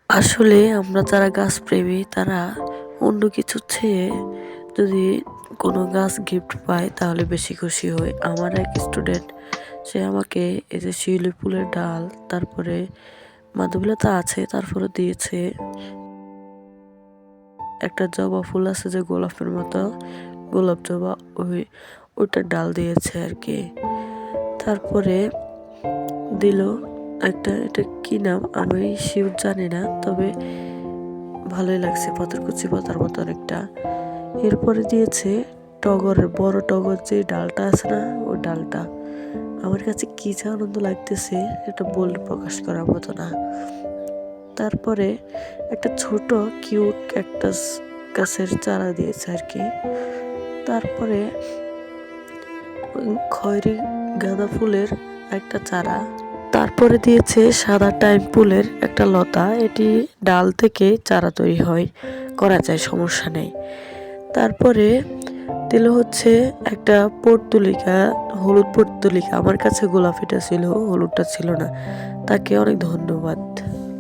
আসলে আমরা যারা গাছপ্রেমী তারা অন্য কিছুর চেয়ে যদি কোনো গাছ গিফট পায় তাহলে বেশি খুশি হয়। আমার এক স্টুডেন্ট সে আমাকে এই যে শিউলি ফুলের ডাল, তারপরে মাধবীলতা আছে, তারপরে দিয়েছে একটা জবা ফুল আছে যে গোলাপের মতো, গোলাপ জবা, ওইটার ডাল দিয়েছে আর কি। তারপরে দিল একটা, এটা কি নাম আমি শিওর জানি না, তবে ভালোই লাগছে, পাথরকুচি পাতার মতো অনেকটা। এরপরে দিয়েছে টগরের, বড় টগর যে ডালটা আছে না, ওই ডালটা। আমার কাছে কি যে আনন্দ লাগতেছে এটা বলে প্রকাশ করার মতো না। তারপরে একটা ছোট কিউট ক্যাকটাস গাছের চারা দিয়েছে আর কি। তারপরে খয়েরি গাঁদা ফুলের একটা চারা। তারপরে দিয়েছে সাদা টাইম ফুলের একটা লতা, এটি ডাল থেকে চারা তৈরি হয়, করা যায়, সমস্যা নেই। তারপরে দিল হচ্ছে একটা পর্তুলিকা, হলুদ পর্তুলিকা। আমার কাছে গোলাপিটা ছিল, হলুদটা ছিল না। তাকে অনেক ধন্যবাদ।